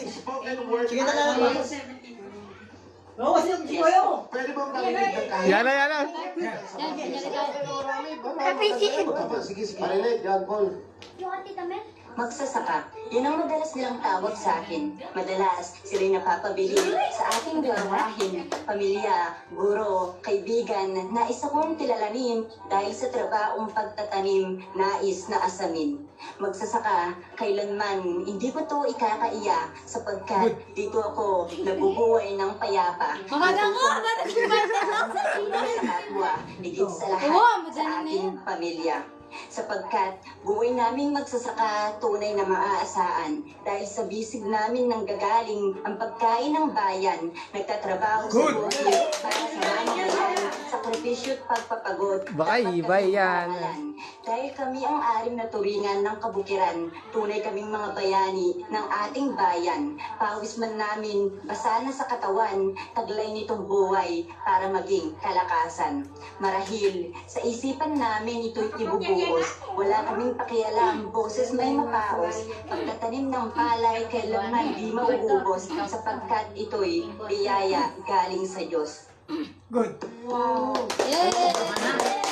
Spoken word. Sige na lang. Oo, sige kayo. Pwede bang marinig ng kahit? Yan na. Sige, marinig, John Paul. Magsasaka, yun ang madalas nilang tawag sa akin. Madalas, sila'y napapabili sa aking gawahin, pamilya, guro, kaibigan, na isa kong kilalanin dahil sa trabaong pagtatanim, nais na asamin. Magsasaka, kailanman, hindi ko to ikakaiya sapagkat dito ako nabubuhay ng payapa. Sa kapwa, higit sa lahat sa aking pamilya. Sapagkat buhay naming magsasaka tunay na maaasaan dahil sa bisig namin nang gagaling ang pagkain ng bayan, nagtatrabaho sa bukid para sa mamamayan, sakripisyo't pagpapagod. Baka ibay yan. Dahil kami ang arim na turingan ng kabukiran, tunay kaming mga bayani ng ating bayan. Pawis man namin, basa na sa katawan, taglay nitong buhay para maging kalakasan. Marahil, sa isipan namin ito'y ibubuhos. Wala kaming pakialam, boses may mapaos. Pagtatanim ng palay, kailanman di mauubos, sapagkat ito'y biyaya galing sa Diyos. Good. Yay!